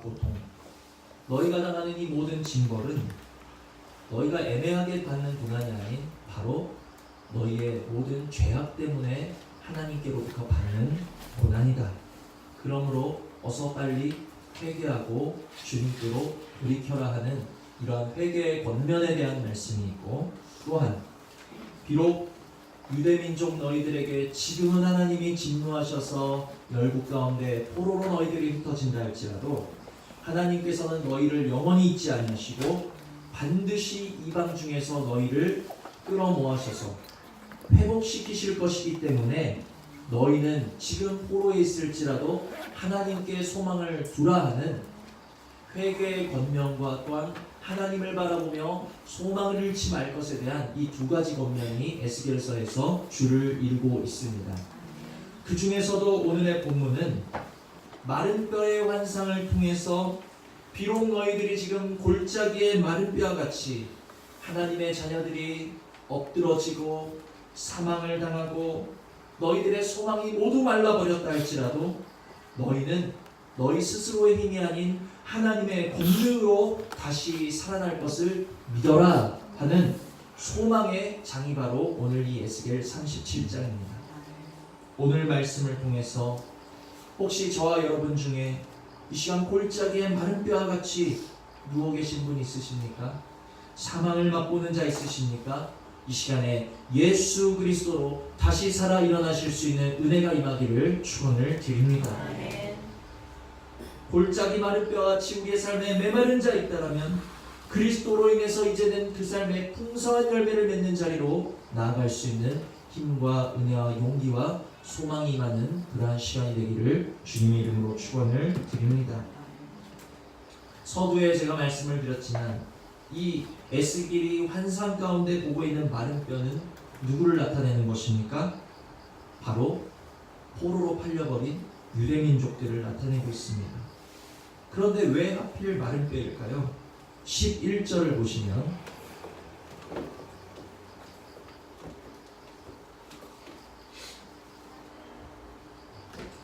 고통, 너희가 당하는 이 모든 징벌은 너희가 애매하게 받는 고난이 아닌 바로 너희의 모든 죄악 때문에 하나님께로부터 받는 고난이다. 그러므로 어서 빨리 회개하고 주님께로 돌이켜라 하는 이러한 회개의 권면에 대한 말씀이 있고, 또한 비록 유대민족 너희들에게 지금은 하나님이 진노하셔서 열국 가운데 포로로 너희들이 흩어진다 할지라도 하나님께서는 너희를 영원히 잊지 아니하시고 반드시 이방 중에서 너희를 끌어모아셔서 회복시키실 것이기 때문에 너희는 지금 포로에 있을지라도 하나님께 소망을 두라 하는 회개의 권면과 또한 하나님을 바라보며 소망을 잃지 말 것에 대한 이 두 가지 권면이 에스겔서에서 줄을 이루고 있습니다. 그 중에서도 오늘의 본문은 마른 뼈의 환상을 통해서 비록 너희들이 지금 골짜기의 마른 뼈와 같이 하나님의 자녀들이 엎드러지고 사망을 당하고 너희들의 소망이 모두 말라버렸다 할지라도 너희는 너희 스스로의 힘이 아닌 하나님의 권능으로 다시 살아날 것을 믿어라 하는 소망의 장이 바로 오늘 이 에스겔 37장입니다. 오늘 말씀을 통해서 혹시 저와 여러분 중에 이 시간 골짜기에 마른 뼈와 같이 누워 계신 분 있으십니까? 사망을 맛보는 자 있으십니까? 이 시간에 예수 그리스도로 다시 살아 일어나실 수 있는 은혜가 임하기를 축원을 드립니다. 골짜기 마른 뼈같이 우리의 삶에 메마른 자 있다라면 그리스도로 인해서 이제는 그 삶에 풍성한 열매를 맺는 자리로 나아갈 수 있는 힘과 은혜와 용기와 소망이 임하는 그러한 시간이 되기를 주님의 이름으로 축원을 드립니다. 서두에 제가 말씀을 드렸지만 이 에스겔이 환상 가운데 보고 있는 마른 뼈는 누구를 나타내는 것입니까? 바로 포로로 팔려버린 유대민족들을 나타내고 있습니다. 그런데 왜 하필 마른 뼈일까요? 11절을 보시면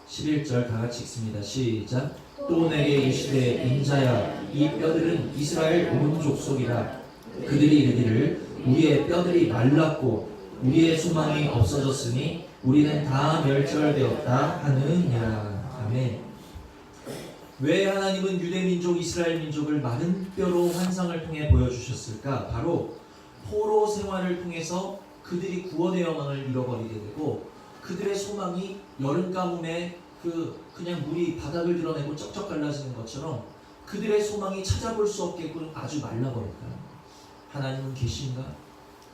11절 다 같이 읽습니다. 시작. 또 내게 이르시되 인자야 이 뼈들은 이스라엘 온 족속이라. 그들이 이르기를 우리의 뼈들이 말랐고 우리의 소망이 없어졌으니 우리는 다 멸절되었다 하느니라. 아멘. 왜 하나님은 유대민족 이스라엘 민족을 마른 뼈로 환상을 통해 보여주셨을까? 바로 포로 생활을 통해서 그들이 구원의 영광을 잃어버리게 되고 그들의 소망이 여름 가뭄에 그냥 물이 바닥을 드러내고 쩍쩍 갈라지는 것처럼 그들의 소망이 찾아볼 수 없게끔 아주 말라버렸다. 하나님은 계신가?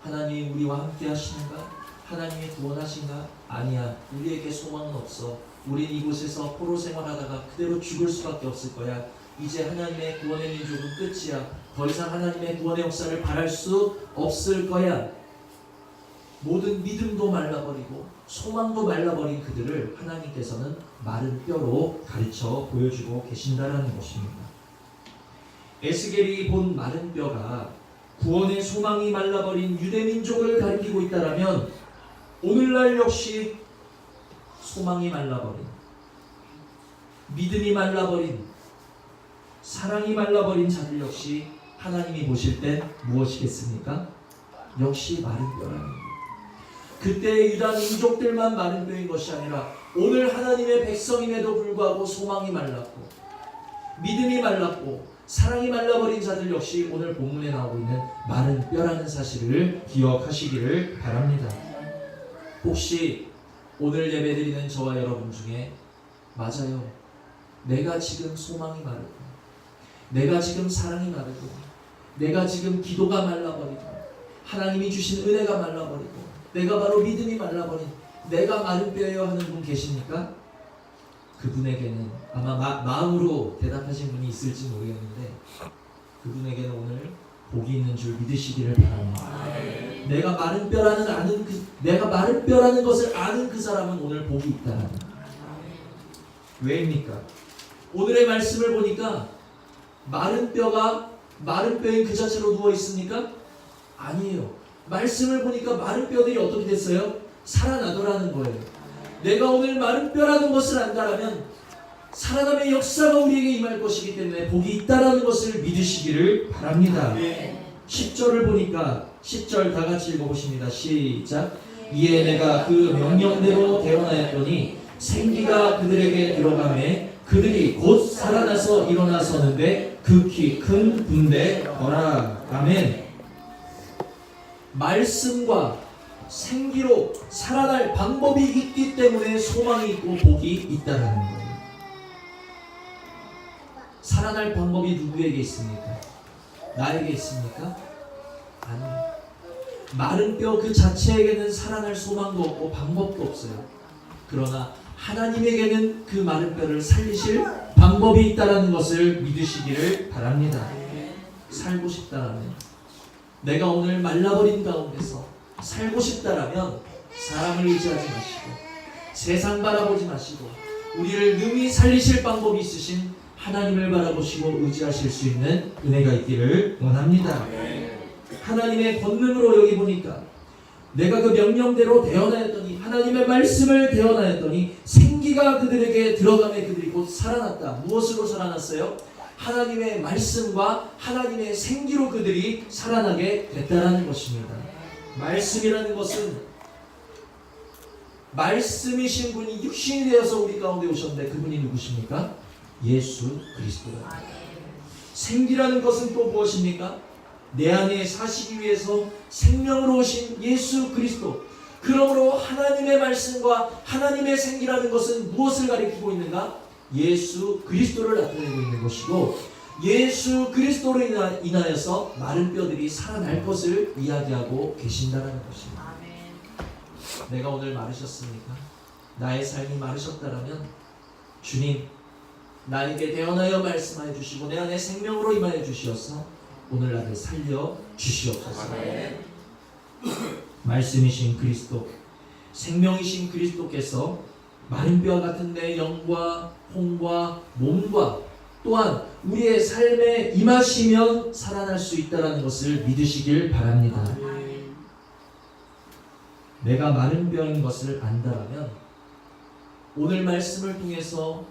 하나님이 우리와 함께 하시는가? 하나님이 구원하신가? 아니야. 우리에게 소망은 없어. 우린 이곳에서 포로 생활하다가 그대로 죽을 수밖에 없을 거야. 이제 하나님의 구원의 민족은 끝이야. 더 이상 하나님의 구원의 역사를 바랄 수 없을 거야. 모든 믿음도 말라버리고 소망도 말라버린 그들을 하나님께서는 마른 뼈로 가르쳐 보여주고 계신다라는 것입니다. 에스겔이 본 마른 뼈가 구원의 소망이 말라버린 유대민족을 가리키고 있다라면 오늘날 역시 소망이 말라버린, 믿음이 말라버린, 사랑이 말라버린 자들 역시 하나님이 보실 땐 무엇이겠습니까? 역시 마른 뼈라는 거예요. 그때의 유다 민족들만 마른 뼈인 것이 아니라 오늘 하나님의 백성임에도 불구하고 소망이 말랐고 믿음이 말랐고 사랑이 말라버린 자들 역시 오늘 본문에 나오고 있는 마른 뼈라는 사실을 기억하시기를 바랍니다. 혹시 오늘 예배드리는 저와 여러분 중에 맞아요, 내가 지금 소망이 마르고 내가 지금 사랑이 마르고 내가 지금 기도가 말라버리고 하나님이 주신 은혜가 말라버리고 내가 바로 믿음이 말라버린 내가 마른 뼈예요 하는 분 계십니까? 그분에게는 아마 마음으로 대답하신 분이 있을지 모르겠는데 그분에게는 오늘 복이 있는 줄 믿으시기를 바랍니다. 내가 마른 뼈라는 것을 아는 그 사람은 오늘 복이 있다는 거예요. 왜입니까? 오늘의 말씀을 보니까 마른 뼈가 마른 뼈인 그 자체로 누워 있습니까? 아니에요. 말씀을 보니까 마른 뼈들이 어떻게 됐어요? 살아나더라는 거예요. 내가 오늘 마른 뼈라는 것을 안다라면 살아남의 역사가 우리에게 임할 것이기 때문에 복이 있다라는 것을 믿으시기를 바랍니다. 10절을 보니까 10절 다 같이 읽어보십니다. 시작. 이에 내가 그 명령대로 대언하였더니 생기가 그들에게 들어가매 그들이 곧 살아나서 일어나서는데 극히 큰 군대더라. 아멘. 말씀과 생기로 살아날 방법이 있기 때문에 소망이 있고 복이 있다는 거예요. 살아날 방법이 누구에게 있습니까? 나에게 있습니까? 아니요. 마른 뼈 그 자체에게는 살아날 소망도 없고 방법도 없어요. 그러나 하나님에게는 그 마른 뼈를 살리실 방법이 있다는 것을 믿으시기를 바랍니다. 살고 싶다라면, 내가 오늘 말라버린 가운데서 살고 싶다라면 사람을 의지하지 마시고 세상 바라보지 마시고 우리를 능히 살리실 방법이 있으신 하나님을 바라보시고 의지하실 수 있는 은혜가 있기를 원합니다. 하나님의 권능으로 여기 보니까 내가 그 명령대로 대언하였더니, 하나님의 말씀을 대언하였더니 생기가 그들에게 들어가매 그들이 곧 살아났다. 무엇으로 살아났어요? 하나님의 말씀과 하나님의 생기로 그들이 살아나게 됐다라는 것입니다. 말씀이라는 것은 말씀이신 분이 육신이 되어서 우리 가운데 오셨는데 그분이 누구십니까? 예수 그리스도다. 생기라는 것은 또 무엇입니까? 내 안에 사시기 위해서 생명으로 오신 예수 그리스도. 그러므로 하나님의 말씀과 하나님의 생기라는 것은 무엇을 가리키고 있는가? 예수 그리스도를 나타내고 있는 것이고, 예수 그리스도로 인하여서 마른 뼈들이 살아날 것을 이야기하고 계신다는 것입니다. 내가 오늘 마르셨습니까? 나의 삶이 마르셨다라면 주님 나에게 대언하여 말씀하여 주시고 내 안에 생명으로 임하여 주시어서 오늘 나를 살려 주시옵소서. 말씀이신 그리스도, 생명이신 그리스도께서 마른 뼈와 같은 내 영과 혼과 몸과 또한 우리의 삶에 임하시면 살아날 수 있다는 것을 믿으시길 바랍니다. 내가 마른 뼈인 것을 안다라면 오늘 말씀을 통해서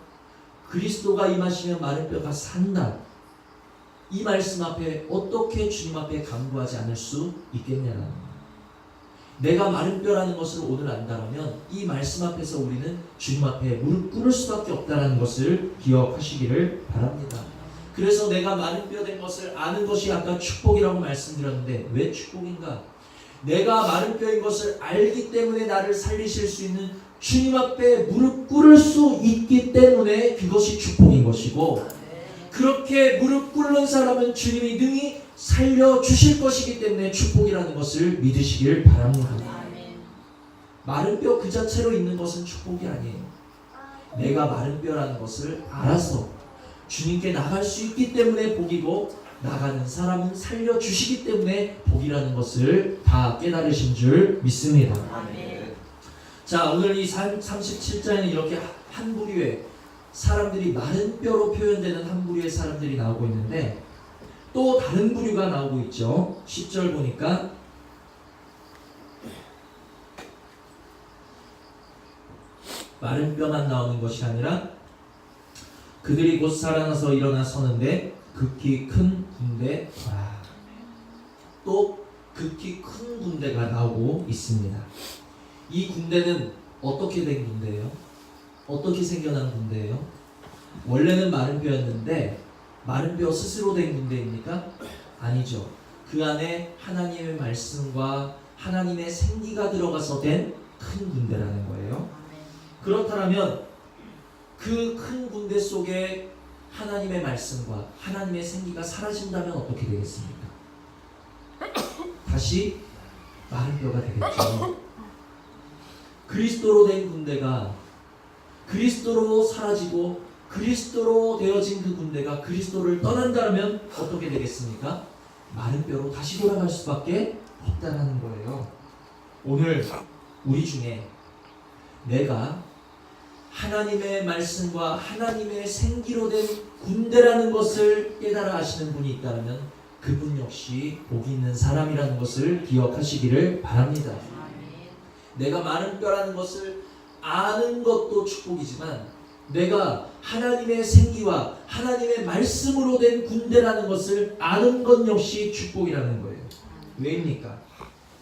그리스도가 임하시면 마른 뼈가 산다, 이 말씀 앞에 어떻게 주님 앞에 간구하지 않을 수 있겠냐라는 거예요. 내가 마른 뼈라는 것을 오늘 안다면 이 말씀 앞에서 우리는 주님 앞에 무릎 꿇을 수밖에 없다는 것을 기억하시기를 바랍니다. 그래서 내가 마른 뼈 된 것을 아는 것이 아까 축복이라고 말씀드렸는데 왜 축복인가? 내가 마른 뼈인 것을 알기 때문에 나를 살리실 수 있는 주님 앞에 무릎 꿇을 수 있기 때문에 그것이 축복인 것이고, 그렇게 무릎 꿇는 사람은 주님이 능히 살려주실 것이기 때문에 축복이라는 것을 믿으시길 바랍니다. 마른 뼈 그 자체로 있는 것은 축복이 아니에요. 내가 마른 뼈라는 것을 알아서 주님께 나갈 수 있기 때문에 복이고, 나가는 사람은 살려주시기 때문에 복이라는 것을 다 깨달으신 줄 믿습니다. 자, 오늘 이 37장에는 이렇게 한 부류의 사람들이 마른 뼈로 표현되는 한 부류의 사람들이 나오고 있는데 또 다른 부류가 나오고 있죠. 10절 보니까 마른 뼈만 나오는 것이 아니라 그들이 곧 살아나서 일어나 서는데 극히 큰 군대, 또 극히 큰 군대가 나오고 있습니다. 이 군대는 어떻게 된 군대예요? 어떻게 생겨난 군대예요? 원래는 마른 뼈였는데 마른 뼈 스스로 된 군대입니까? 아니죠. 그 안에 하나님의 말씀과 하나님의 생기가 들어가서 된 큰 군대라는 거예요. 그렇다면 그 큰 군대 속에 하나님의 말씀과 하나님의 생기가 사라진다면 어떻게 되겠습니까? 다시 마른 뼈가 되겠죠. 그리스도로 된 군대가 그리스도로 사라지고 그리스도로 되어진 그 군대가 그리스도를 떠난다면 어떻게 되겠습니까? 마른 뼈로 다시 돌아갈 수밖에 없다는 거예요. 오늘 우리 중에 내가 하나님의 말씀과 하나님의 생기로 된 군대라는 것을 깨달아 하시는 분이 있다면 그분 역시 복이 있는 사람이라는 것을 기억하시기를 바랍니다. 내가 마른 뼈라는 것을 아는 것도 축복이지만 내가 하나님의 생기와 하나님의 말씀으로 된 군대라는 것을 아는 것 역시 축복이라는 거예요. 왜입니까?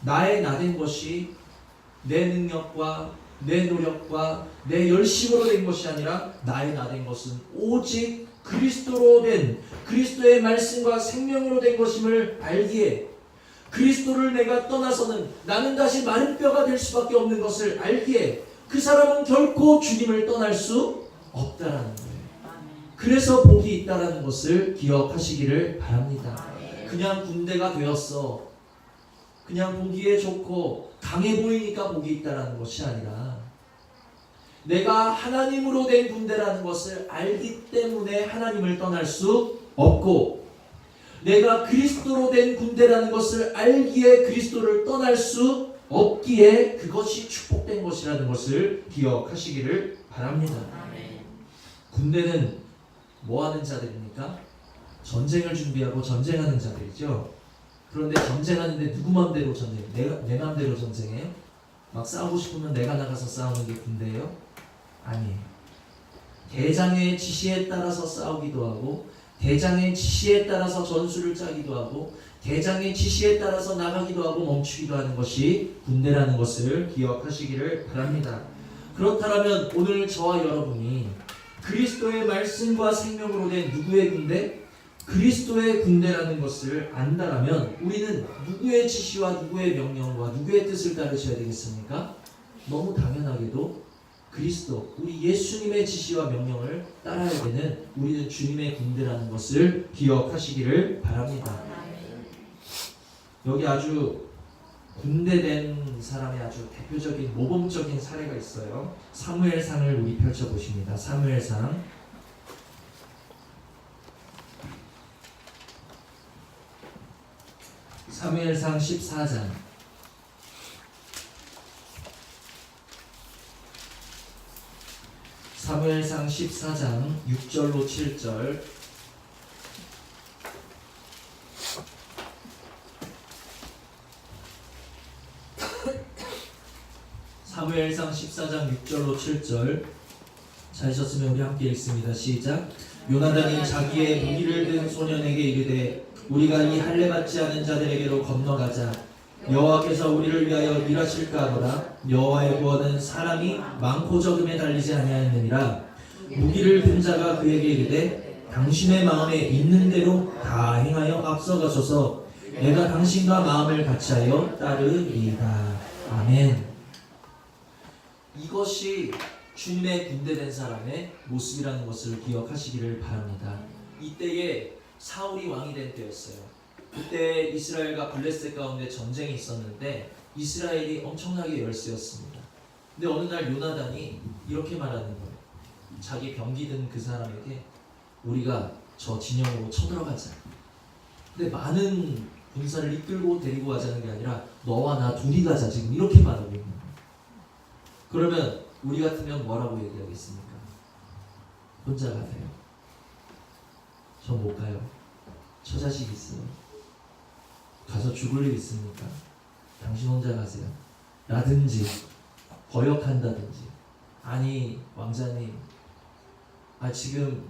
나의 나된 것이 내 능력과 내 노력과 내 열심으로 된 것이 아니라 나의 나된 것은 오직 그리스도로 된, 그리스도의 말씀과 생명으로 된 것임을 알기에, 그리스도를 내가 떠나서는 나는 다시 마른 뼈가 될 수밖에 없는 것을 알기에 그 사람은 결코 주님을 떠날 수 없다라는 거예요. 그래서 복이 있다라는 것을 기억하시기를 바랍니다. 그냥 군대가 되었어, 그냥 보기에 좋고 강해 보이니까 복이 있다라는 것이 아니라 내가 하나님으로 된 군대라는 것을 알기 때문에 하나님을 떠날 수 없고, 내가 그리스도로 된 군대라는 것을 알기에 그리스도를 떠날 수 없기에 그것이 축복된 것이라는 것을 기억하시기를 바랍니다. 군대는 뭐 하는 자들입니까? 전쟁을 준비하고 전쟁하는 자들이죠. 그런데 전쟁하는데 누구 맘대로 전쟁해요? 내 맘대로 전쟁해요? 막 싸우고 싶으면 내가 나가서 싸우는 게 군대예요? 아니에요. 대장의 지시에 따라서 싸우기도 하고, 대장의 지시에 따라서 전술을 짜기도 하고, 대장의 지시에 따라서 나가기도 하고 멈추기도 하는 것이 군대라는 것을 기억하시기를 바랍니다. 그렇다면 오늘 저와 여러분이 그리스도의 말씀과 생명으로 된 누구의 군대? 그리스도의 군대라는 것을 안다라면 우리는 누구의 지시와 누구의 명령과 누구의 뜻을 따르셔야 되겠습니까? 너무 당연하게도 그리스도, 우리 예수님의 지시와 명령을 따라야 되는 우리는 주님의 군대라는 것을 기억하시기를 바랍니다. 여기 아주 군대된 사람의 아주 대표적인 모범적인 사례가 있어요. 사무엘상을 우리 펼쳐보십니다. 사무엘상 14장 사무엘상 14장 6절로 7절. 사무엘상 14장 6절로 7절. 찾으셨으면 우리 함께 읽습니다. 시작. 요나단이 자기의 무기를 든 소년에게 이르되 우리가 이 할례 받지 않은 자들에게로 건너가자. 여호와께서 우리를 위하여 일하실까 하노라. 여호와의 구원은 사람이 많고 적음에 달리지 아니하느니라. 무기를 든 자가 그에게 이르되 당신의 마음에 있는 대로 다 행하여 앞서가소서. 내가 당신과 마음을 같이하여 따르리이다. 아멘. 이것이 주님의 군대된 사람의 모습이라는 것을 기억하시기를 바랍니다. 이때에 사울이 왕이 된 때였어요. 그때 이스라엘과 블레셋 가운데 전쟁이 있었는데 이스라엘이 엄청나게 열세였습니다. 근데 어느 날 요나단이 이렇게 말하는 거예요. 자기 병기 든 그 사람에게 우리가 저 진영으로 쳐들어가자. 근데 많은 군사를 이끌고 데리고 가자는 게 아니라 너와 나 둘이 가자, 지금 이렇게 말하고 있는 거예요. 그러면 우리 같으면 뭐라고 얘기하겠습니까? 혼자 가세요. 전 못 가요. 처자식 있어요. 가서 죽을 일 있습니까? 당신 혼자 가세요. 라든지 거역한다든지, 아니 왕자님, 지금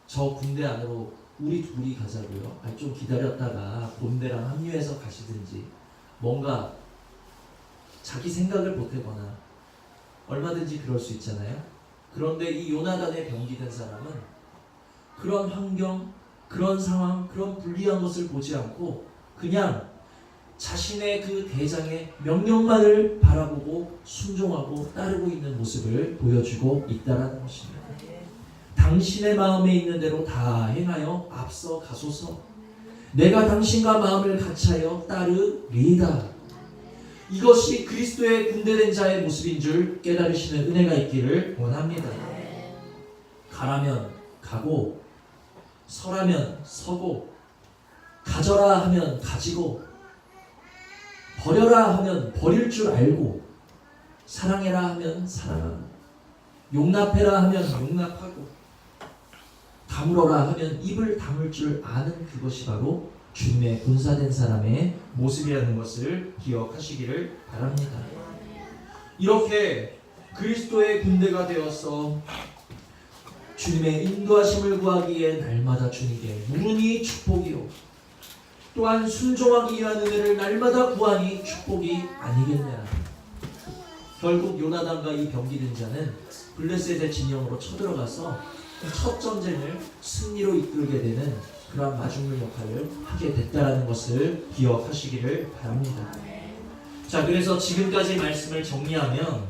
저 군대 안으로 우리 둘이 가자고요. 좀 기다렸다가 본대랑 합류해서 가시든지, 뭔가 자기 생각을 보태거나 얼마든지 그럴 수 있잖아요. 그런데 이 요나단의 병기된 사람은 그런 환경, 그런 상황, 그런 불리한 것을 보지 않고 그냥 자신의 그 대장의 명령만을 바라보고 순종하고 따르고 있는 모습을 보여주고 있다는 것입니다. 당신의 마음에 있는 대로 다 행하여 앞서 가소서. 내가 당신과 마음을 같이하여 따르리이다. 이것이 그리스도의 군대된 자의 모습인 줄 깨달으시는 은혜가 있기를 원합니다. 가라면 가고, 서라면 서고, 가져라 하면 가지고, 버려라 하면 버릴 줄 알고, 사랑해라 하면 사랑하고, 용납해라 하면 용납하고, 다물어라 하면 입을 다물 줄 아는 그것이 바로 주님의 군사된 사람의 모습이라는 것을 기억하시기를 바랍니다. 이렇게 그리스도의 군대가 되어서 주님의 인도하심을 구하기에 날마다 주님께 물으니 축복이요 또한 순종하기 위한 은혜를 날마다 구하니 축복이 아니겠냐. 결국 요나단과 이 병기된 자는 블레셋의 진영으로 쳐들어가서 첫 전쟁을 승리로 이끌게 되는 그러한 마중물 역할을 하게 됐다는 것을 기억하시기를 바랍니다. 자, 그래서 지금까지 말씀을 정리하면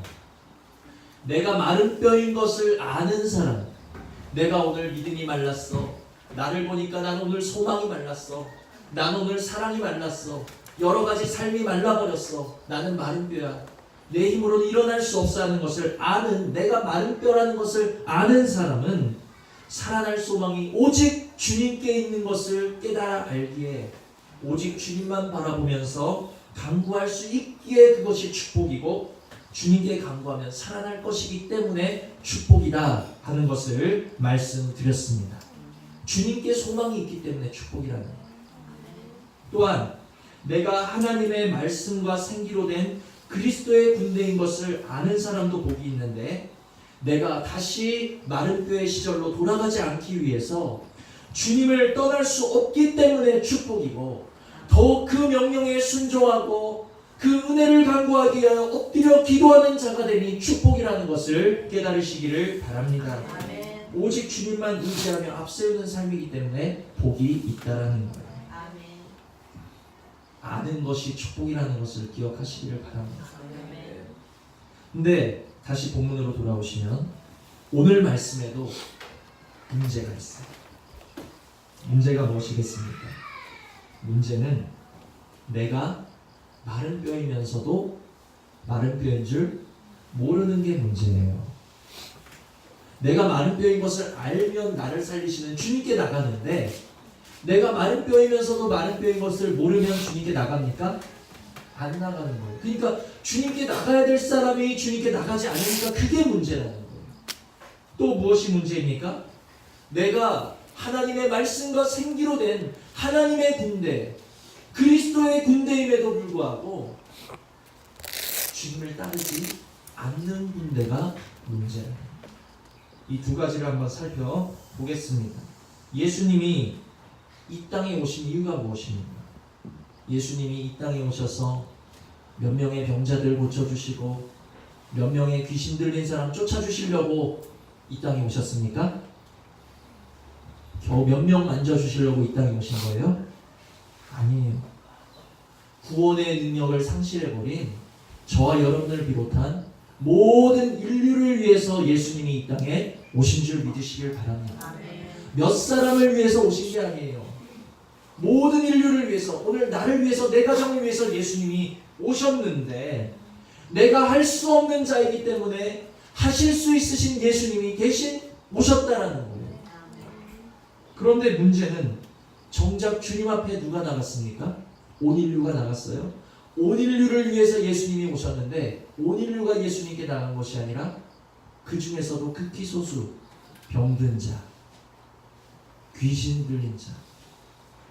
내가 마른 뼈인 것을 아는 사람, 내가 오늘 믿음이 말랐어, 나를 보니까 난 오늘 소망이 말랐어, 난 오늘 사랑이 말랐어, 여러가지 삶이 말라버렸어, 나는 마른 뼈야, 내 힘으로는 일어날 수 없어 하는 것을 아는, 내가 마른 뼈라는 것을 아는 사람은 살아날 소망이 오직 주님께 있는 것을 깨달아 알기에 오직 주님만 바라보면서 간구할 수 있기에 그것이 축복이고 주님께 간구하면 살아날 것이기 때문에 축복이다 하는 것을 말씀드렸습니다. 주님께 소망이 있기 때문에 축복이라는 것. 또한 내가 하나님의 말씀과 생기로 된 그리스도의 군대인 것을 아는 사람도 복이 있는데 내가 다시 마른 뼈의 시절로 돌아가지 않기 위해서 주님을 떠날 수 없기 때문에 축복이고 더욱 그 명령에 순종하고 그 은혜를 간구하기 위하여 엎드려 기도하는 자가 되니 축복이라는 것을 깨달으시기를 바랍니다. 아멘. 오직 주님만 의지하며 앞세우는 삶이기 때문에 복이 있다라는 거예요. 아멘. 아는 것이 축복이라는 것을 기억하시기를 바랍니다. 아멘. 근데 다시 본문으로 돌아오시면 오늘 말씀에도 문제가 있어요. 문제가 무엇이겠습니까? 문제는 내가 마른 뼈이면서도 마른 뼈인 줄 모르는 게 문제예요. 내가 마른 뼈인 것을 알면 나를 살리시는 주님께 나가는데 내가 마른 뼈이면서도 마른 뼈인 것을 모르면 주님께 나갑니까? 안 나가는 거예요. 그러니까 주님께 나가야 될 사람이 주님께 나가지 않으니까 그게 문제라는 거예요. 또 무엇이 문제입니까? 내가 하나님의 말씀과 생기로 된 하나님의 군대, 그리스도의 군대임에도 불구하고 주님을 따르지 않는 군대가 문제예요. 이 두 가지를 한번 살펴보겠습니다. 예수님이 이 땅에 오신 이유가 무엇입니까? 예수님이 이 땅에 오셔서 몇 명의 병자들 고쳐주시고 몇 명의 귀신 들린 사람 쫓아주시려고 이 땅에 오셨습니까? 겨우 몇 명 만져주시려고 이 땅에 오신 거예요? 아니에요. 구원의 능력을 상실해버린 저와 여러분을 비롯한 모든 인류를 위해서 예수님이 이 땅에 오신 줄 믿으시길 바랍니다. 아멘. 몇 사람을 위해서 오신 게 아니에요. 모든 인류를 위해서, 오늘 나를 위해서, 내 가정을 위해서 예수님이 오셨는데 내가 할 수 없는 자이기 때문에 하실 수 있으신 예수님이 대신 오셨다라는 거예요. 그런데 문제는 정작 주님 앞에 누가 나갔습니까? 온 인류가 나갔어요. 온 인류를 위해서 예수님이 오셨는데 온 인류가 예수님께 나간 것이 아니라 그 중에서도 극히 소수 병든 자, 귀신 들린 자,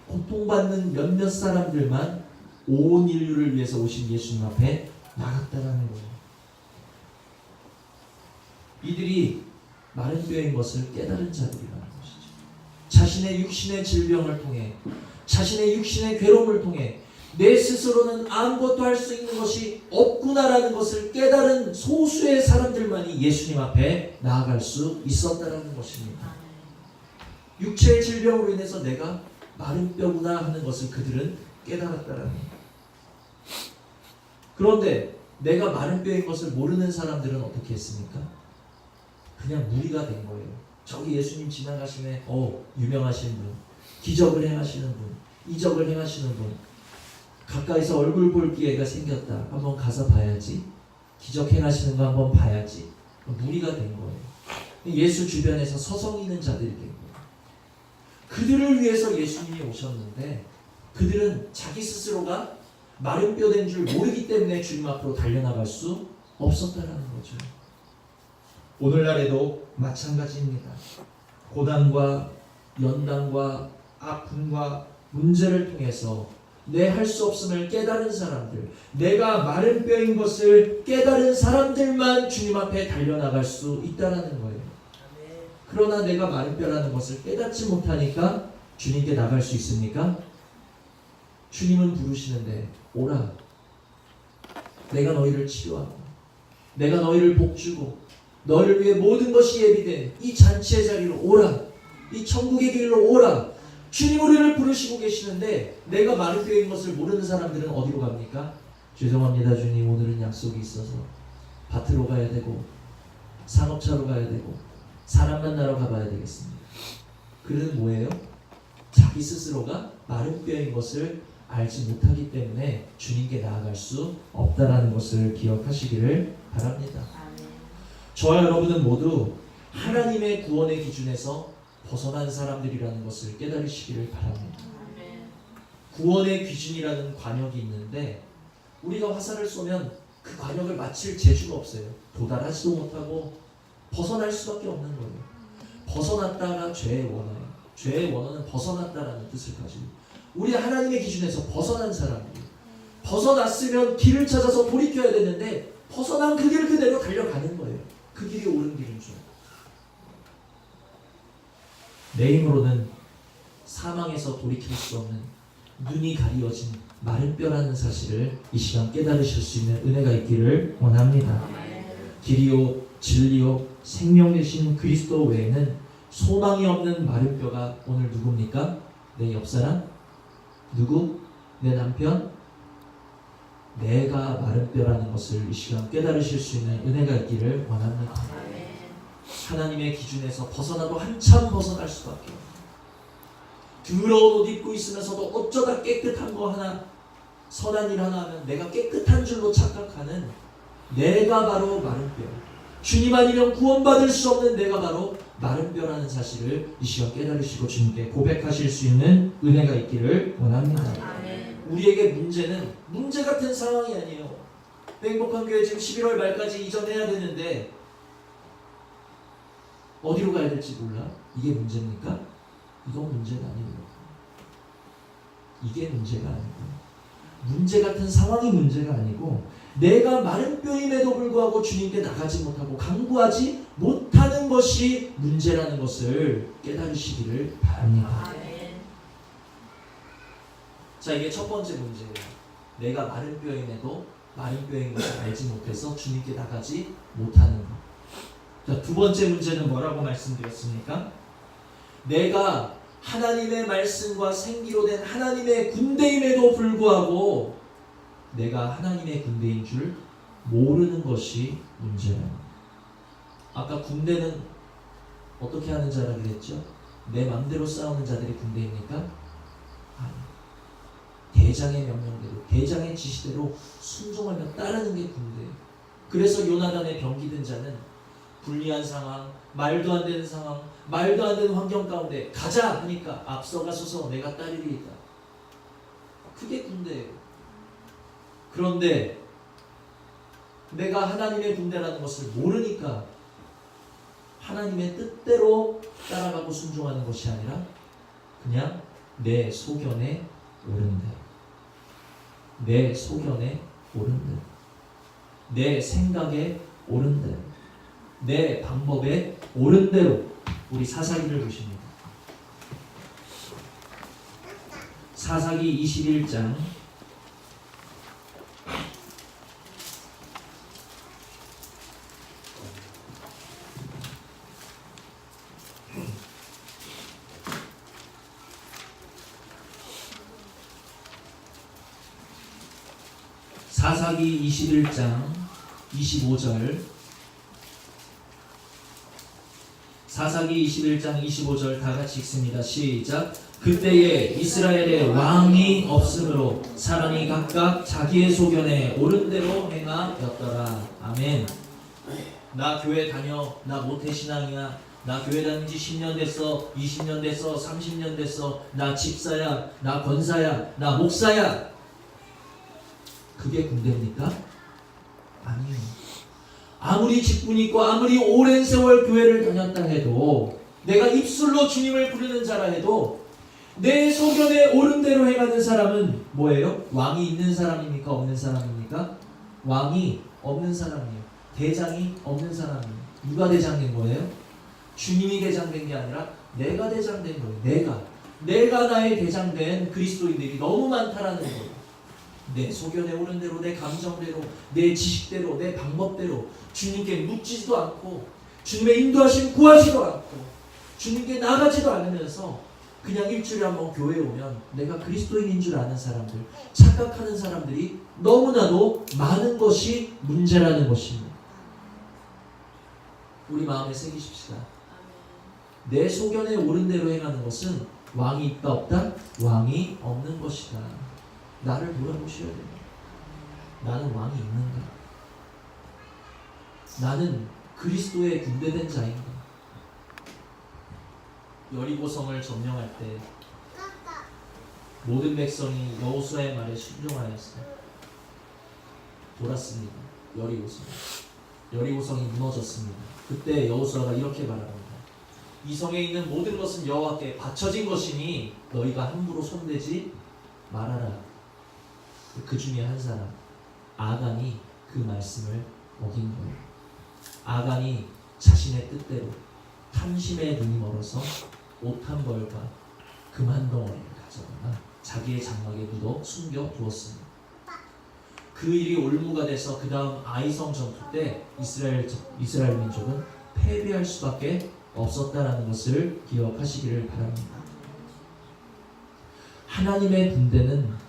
고통받는 몇몇 사람들만 온 인류를 위해서 오신 예수님 앞에 나갔다라는 거예요. 이들이 마른 뼈인 것을 깨달은 자들이라는 것이죠. 자신의 육신의 질병을 통해, 자신의 육신의 괴로움을 통해 내 스스로는 아무것도 할 수 있는 것이 없구나라는 것을 깨달은 소수의 사람들만이 예수님 앞에 나아갈 수 있었다라는 것입니다. 육체의 질병으로 인해서 내가 마른 뼈구나 하는 것을 그들은 깨달았다라는 거예요. 그런데 내가 마른 뼈인 것을 모르는 사람들은 어떻게 했습니까? 그냥 무리가 된 거예요. 저기 예수님 지나가시네. 유명하신 분, 기적을 행하시는 분, 이적을 행하시는 분, 가까이서 얼굴 볼 기회가 생겼다. 한번 가서 봐야지. 기적 행하시는 거 한번 봐야지. 무리가 된 거예요. 예수 주변에서 서성이는 자들이 된 거예요. 그들을 위해서 예수님이 오셨는데 그들은 자기 스스로가 마른 뼈 된 줄 모르기 때문에 주님 앞으로 달려나갈 수 없었다는 거죠. 오늘날에도 마찬가지입니다. 고난과 연단과 아픔과 문제를 통해서 내 할 수 없음을 깨달은 사람들, 내가 마른 뼈인 것을 깨달은 사람들만 주님 앞에 달려나갈 수 있다는 거예요. 그러나 내가 마른 뼈라는 것을 깨닫지 못하니까 주님께 나갈 수 있습니까? 주님은 부르시는데 오라. 내가 너희를 치료하고 내가 너희를 복주고 너희를 위해 모든 것이 예비된 이 잔치의 자리로 오라. 이 천국의 길로 오라. 주님 우리를 부르시고 계시는데 내가 마른 뼈인 것을 모르는 사람들은 어디로 갑니까? 죄송합니다 주님, 오늘은 약속이 있어서 밭으로 가야 되고 상업차로 가야 되고 사람 만나러 가봐야 되겠습니다. 그는 뭐예요? 자기 스스로가 마른 뼈인 것을 알지 못하기 때문에 주님께 나아갈 수 없다라는 것을 기억하시기를 바랍니다. 저와 여러분은 모두 하나님의 구원의 기준에서 벗어난 사람들이라는 것을 깨달으시기를 바랍니다. 구원의 기준이라는 관역이 있는데 우리가 화살을 쏘면 그 관역을 맞힐 재주가 없어요. 도달하지도 못하고 벗어날 수밖에 없는 거예요. 벗어났다가 죄의 원어예요. 죄의 원어는 벗어났다라는 뜻을 가지고 우리 하나님의 기준에서 벗어난 사람들이 벗어났으면 길을 찾아서 돌이켜야 되는데 벗어난 그 길 그대로 달려가는 거예요. 그 길이 옳은 길인 줄. 내 힘으로는 사망에서 돌이킬 수 없는 눈이 가리어진 마른 뼈라는 사실을 이 시간 깨달으실 수 있는 은혜가 있기를 원합니다. 길이요 진리요 생명 되신 그리스도 외에는 소망이 없는 마른 뼈가 오늘 누굽니까? 내 옆사람? 누구? 내 남편? 내가 마른 뼈라는 것을 이 시간 깨달으실 수 있는 은혜가 있기를 원합니다. 하나님의 기준에서 벗어나도 한참 벗어날 수밖에 없어요. 더러운 옷 입고 있으면서도 어쩌다 깨끗한 거 하나, 선한 일 하나 하면 내가 깨끗한 줄로 착각하는 내가 바로 마른 뼈. 주님 아니면 구원받을 수 없는 내가 바로 마른 뼈라는 사실을 이 시간 깨달으시고 주님께 고백하실 수 있는 은혜가 있기를 원합니다. 우리에게 문제는 문제 같은 상황이 아니에요. 행복한 교회 지금 11월 말까지 이전해야 되는데 어디로 가야 될지 몰라? 이게 문제입니까? 이건 문제가 아니고요. 이게 문제가 아니고 문제 같은 상황이 문제가 아니고 내가 마른 뼈임에도 불구하고 주님께 나가지 못하고 간구하지 못하는 것이 문제라는 것을 깨달으시기를 바랍니다. 자, 이게 첫 번째 문제예요. 내가 마른 뼈임에도 마른 뼈인 것을 알지 못해서 주님께 나가지 못하는 것. 자, 두 번째 문제는 뭐라고 말씀드렸습니까? 내가 하나님의 말씀과 생기로 된 하나님의 군대임에도 불구하고 내가 하나님의 군대인 줄 모르는 것이 문제예요. 아까 군대는 어떻게 하는 자라 그랬죠? 내 맘대로 싸우는 자들이 군대입니까? 아니. 대장의 명령대로, 대장의 지시대로 순종하며 따르는 게 군대예요. 그래서 요나단의 병기든 자는 불리한 상황, 말도 안 되는 상황, 말도 안 되는 환경 가운데 가자 하니까 앞서가소서 내가 따르리이다. 그게 군대예요. 그런데 내가 하나님의 군대라는 것을 모르니까 하나님의 뜻대로 따라가고 순종하는 것이 아니라 그냥 내 소견에 옳은 대로, 내 소견에 옳은 대로, 내 생각에 옳은 대로, 내 방법에 옳은 대로 우리 사사기를 보십니다. 사사기 21장 25절 사사기 21장 25절 다 같이 읽습니다. 시작. 그때에 이스라엘에 왕이 없으므로 사람이 각각 자기의 소견에 옳은 대로 행하였더라. 아멘. 나 교회 다녀. 나 모태신앙이야. 나 교회 다닌 지 10년 됐어. 20년 됐어. 30년 됐어. 나 집사야. 나 권사야. 나 목사야. 그게 군대입니까? 아니에요. 아무리 직분이 있고 아무리 오랜 세월 교회를 다녔다 해도 내가 입술로 주님을 부르는 자라 해도 내 소견에 옳은 대로 행하는 사람은 뭐예요? 왕이 있는 사람입니까? 없는 사람입니까? 왕이 없는 사람이에요. 대장이 없는 사람이에요. 누가 대장인 거예요? 주님이 대장된 게 아니라 내가 대장된 거예요. 내가 나의 대장된 그리스도인들이 너무 많다라는 거예요. 내 소견에 오른 대로, 내 감정대로, 내 지식대로, 내 방법대로 주님께 묻지도 않고 주님의 인도하심 구하지도 않고 주님께 나가지도 않으면서 그냥 일주일에 한번 교회에 오면 내가 그리스도인인 줄 아는 사람들, 착각하는 사람들이 너무나도 많은 것이 문제라는 것입니다. 우리 마음에 새기십시다. 내 소견에 옳은 대로 행하는 것은 왕이 있다 없다? 왕이 없는 것이다. 나를 돌아보셔야 됩니다. 나는 왕이 있는가? 나는 그리스도의 군대된 자인가? 여리고성을 점령할 때 모든 백성이 여호수아의 말에 순종하였어요. 돌았습니다. 여리고성이 무너졌습니다. 그때 여호수아가 이렇게 말합니다. 이 성에 있는 모든 것은 여호와께 바쳐진 것이니 너희가 함부로 손대지 말아라. 그 중에 한 사람 아간이 그 말씀을 어긴 거예요. 아간이 자신의 뜻대로 탐심에 눈이 멀어서 옷 한 벌과 금 한 덩어리를 가져다가 자기의 장막에 묻어 숨겨 두었습니다. 그 일이 올무가 돼서 그 다음 아이성 전투 때 이스라엘 민족은 패배할 수밖에 없었다라는 것을 기억하시기를 바랍니다. 하나님의 군대는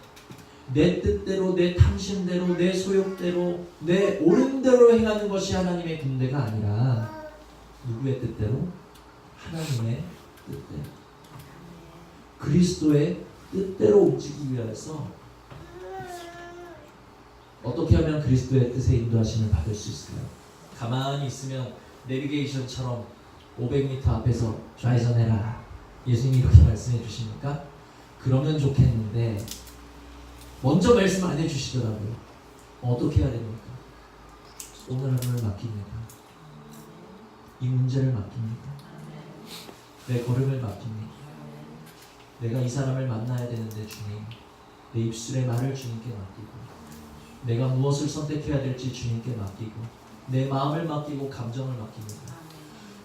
내 뜻대로, 내 탐심대로, 내 소욕대로, 내 옳은 대로 행하는 것이 하나님의 군대가 아니라 누구의 뜻대로? 하나님의 뜻대로, 그리스도의 뜻대로 움직이기 위해서 어떻게 하면 그리스도의 뜻에 인도하심을 받을 수 있을까요? 가만히 있으면 내비게이션처럼 500m 앞에서 좌회전해라. 예수님이 이렇게 말씀해 주십니까? 그러면 좋겠는데 먼저 말씀 안 해주시더라고요. 어떻게 해야 됩니까? 오늘 하루를 맡깁니다. 이 문제를 맡깁니다. 내 걸음을 맡깁니다. 내가 이 사람을 만나야 되는데 주님, 내 입술의 말을 주님께 맡기고, 내가 무엇을 선택해야 될지 주님께 맡기고, 내 마음을 맡기고 감정을 맡깁니다.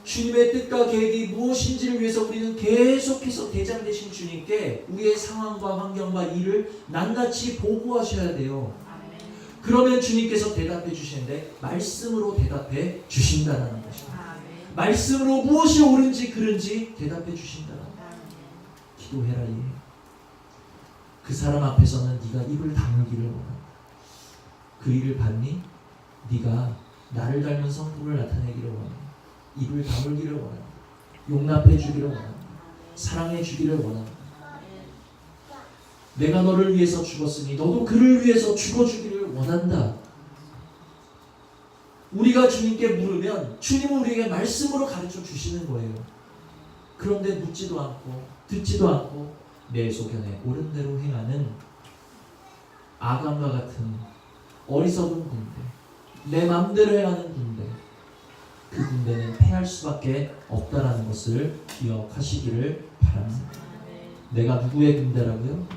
주님의 뜻과 계획이 무엇인지를 위해서 우리는 계속해서 대장 되신 주님께 우리의 상황과 환경과 일을 낱낱이 보고하셔야 돼요. 그러면 주님께서 대답해 주시는데 말씀으로 대답해 주신다는 것입니다. 말씀으로 무엇이 옳은지 그른지 대답해 주신다는 것입니다. 기도해라. 그 사람 앞에서는 네가 입을 다물기를 원한다. 그 일을 받니? 네가 나를 닮은 성품을 나타내기를 원한다. 입을 다물기를 원한다. 용납해 주기를 원한다. 사랑해 주기를 원한다. 내가 너를 위해서 죽었으니 너도 그를 위해서 죽어주기를 원한다. 우리가 주님께 물으면 주님은 우리에게 말씀으로 가르쳐 주시는 거예요. 그런데 묻지도 않고 듣지도 않고 내 소견에 옳은 대로 행하는 아간과 같은 어리석은 군대, 내 마음대로 행하는 군대, 그 군대는 패할 수밖에 없다라는 것을 기억하시기를 바랍니다. 내가 누구의 군대라고요?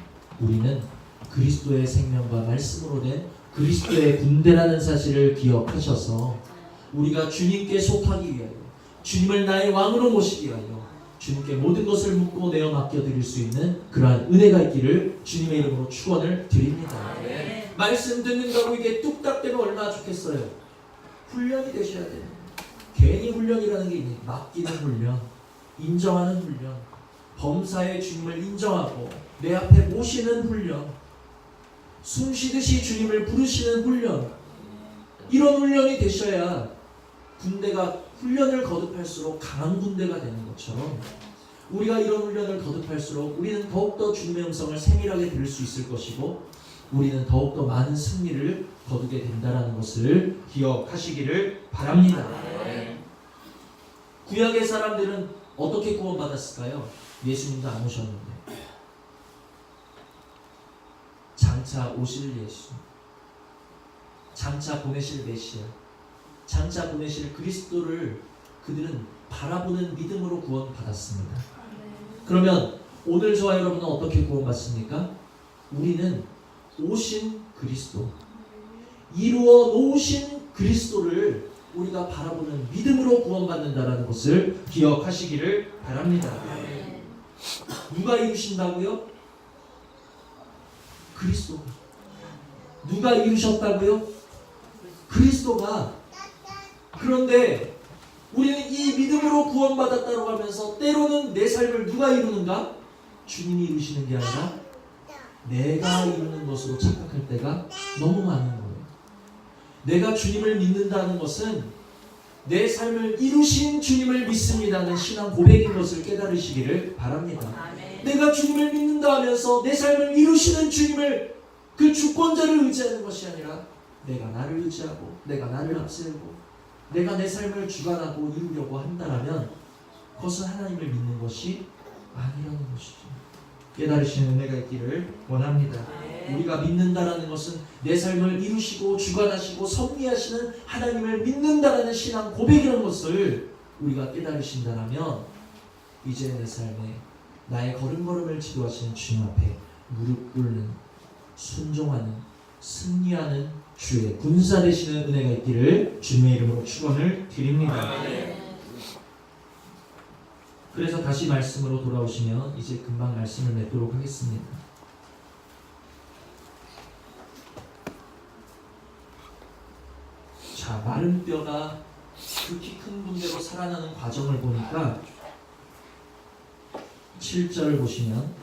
우리는 그리스도의 생명과 말씀으로 된 그리스도의 군대라는 사실을 기억하셔서 우리가 주님께 속하기 위하여, 주님을 나의 왕으로 모시기 위하여 주님께 모든 것을 묻고 내어 맡겨드릴 수 있는 그러한 은혜가 있기를 주님의 이름으로 축원을 드립니다. 말씀 듣는다고 이게 뚝딱 되면 얼마나 좋겠어요. 훈련이 되셔야 돼요. 괜히 훈련이라는 게 있니? 맡기는 훈련, 인정하는 훈련, 범사의 주님을 인정하고 내 앞에 모시는 훈련, 숨쉬듯이 주님을 부르시는 훈련, 이런 훈련이 되셔야 군대가 훈련을 거듭할수록 강한 군대가 되는 것처럼 우리가 이런 훈련을 거듭할수록 우리는 더욱더 주님의 음성을 세밀하게 들을 수 있을 것이고 우리는 더욱더 많은 승리를 거두게 된다는 것을 기억하시기를 바랍니다. 구약의 사람들은 어떻게 구원받았을까요? 예수님도 안 오셨는데 장차 오실 예수, 장차 보내실 메시아, 장차 보내실 그리스도를 그들은 바라보는 믿음으로 구원받았습니다. 그러면 오늘 저와 여러분은 어떻게 구원받습니까? 우리는 오신 그리스도, 이루어 놓으신 그리스도를 우리가 바라보는 믿음으로 구원받는다라는 것을 기억하시기를 바랍니다. 누가 이루신다고요? 그리스도가. 누가 이루셨다고요? 그리스도가. 그런데 우리는 이 믿음으로 구원받았다고 하면서 때로는 내 삶을 누가 이루는가? 주님이 이루시는 게 아니라 내가 이루는 것으로 착각할 때가 너무 많은 거예요. 내가 주님을 믿는다는 것은 내 삶을 이루신 주님을 믿습니다는 신앙 고백인 것을 깨달으시기를 바랍니다. 내가 주님을 믿는다 하면서 내 삶을 이루시는 주님을, 그 주권자를 의지하는 것이 아니라 내가 나를 의지하고 내가 나를 앞세우고 내가 내 삶을 주관하고 이루려고 한다면 그것은 하나님을 믿는 것이 아니라는 것이죠. 깨달으시는 은혜가 있기를 원합니다. 우리가 믿는다라는 것은 내 삶을 이루시고 주관하시고 섭리하시는 하나님을 믿는다라는 신앙 고백이라는 것을 우리가 깨달으신다면 이제 내 삶에 나의 걸음걸음을 지도하시는 주님 앞에 무릎 꿇는, 순종하는, 승리하는 주의 군사 되시는 은혜가 있기를 주님의 이름으로 축원을 드립니다. 그래서 다시 말씀으로 돌아오시면 이제 금방 말씀을 맺도록 하겠습니다. 자, 마른 뼈가 극히 큰 분대로 살아나는 과정을 보니까 7절을 보시면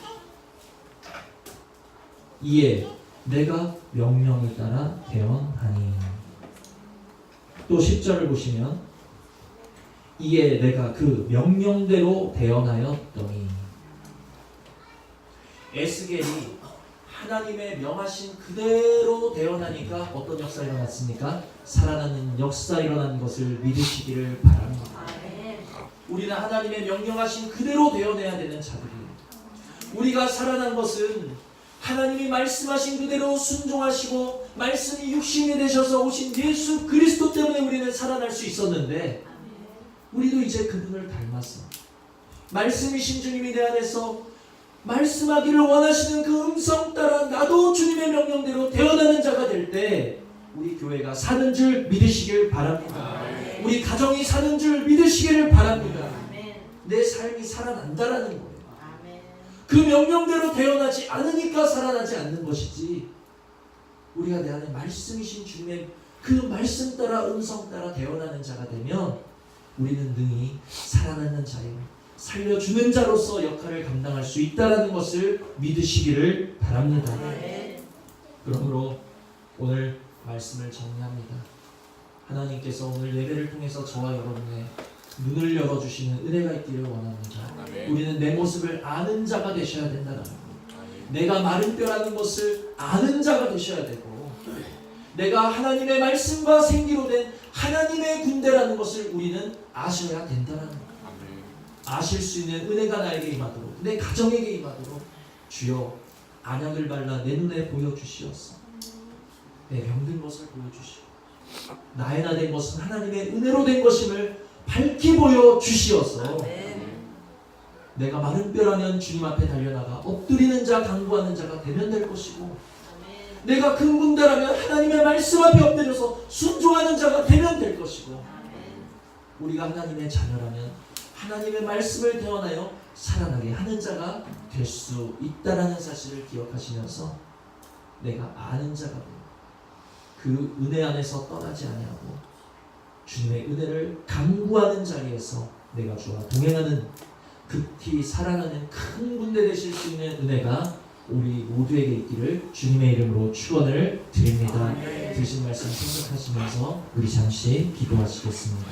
이에 내가 명령을 따라 대언하니, 또 10절을 보시면 이에 내가 그 명령대로 대언하였더니. 에스겔이 하나님의 명하신 그대로 대언하니까 어떤 역사가 일어났습니까? 살아나는 역사가 일어난 것을 믿으시기를 바랍니다. 우리는 하나님의 명령하신 그대로 대언해야 되는 자들이에요. 우리가 살아난 것은 하나님이 말씀하신 그대로 순종하시고 말씀이 육신이 되셔서 오신 예수 그리스도 때문에 우리는 살아날 수 있었는데, 우리도 이제 그분을 닮았어. 말씀이신 주님이 내 안에서 말씀하기를 원하시는 그 음성 따라 나도 주님의 명령대로 대언하는 자가 될 때 우리 교회가 사는 줄 믿으시길 바랍니다. 우리 가정이 사는 줄 믿으시기를 바랍니다. 내 삶이 살아난다라는 거예요. 그 명령대로 대언하지 않으니까 살아나지 않는 것이지, 우리가 내 안에 말씀이신 주님의 그 말씀 따라 음성 따라 대언하는 자가 되면 우리는 능히 살아나는 자예요. 살려주는 자로서 역할을 감당할 수 있다는 것을 믿으시기를 바랍니다. 그러므로 오늘 말씀을 정리합니다. 하나님께서 오늘 예배를 통해서 저와 여러분의 눈을 열어주시는 은혜가 있기를 원합니다. 우리는 내 모습을 아는 자가 되셔야 된다는 거. 내가 마른 뼈라는 것을 아는 자가 되셔야 되고, 내가 하나님의 말씀과 생기로 된 하나님의 군대라는 것을 우리는 아셔야 된다는 거. 아실 수 있는 은혜가 나에게 임하도록, 내 가정에게 임하도록 주여 안약을 발라 내 눈에 보여주시옵소서. 내 병든 것을 보여주시오. 나의 나 된 것은 하나님의 은혜로 된 것임을 밝히 보여주시옵소서. 내가 마른 뼈라면 주님 앞에 달려나가 엎드리는 자, 간구하는 자가 되면 될 것이고, 내가 큰 군대라면 하나님의 말씀 앞에 엎드려서 순종하는 자가 되면 될 것이고, 우리가 하나님의 자녀라면 하나님의 말씀을 대언하여 살아나게 하는 자가 될 수 있다라는 사실을 기억하시면서 내가 아는 자가 되고 그 은혜 안에서 떠나지 아니하고 주님의 은혜를 간구하는 자리에서 내가 주와 동행하는, 극히 살아나는 큰 군대 되실 수 있는 은혜가 우리 모두에게 있기를 주님의 이름으로 축원을 드립니다. 드신 말씀 생각하시면서 우리 잠시 기도하시겠습니다.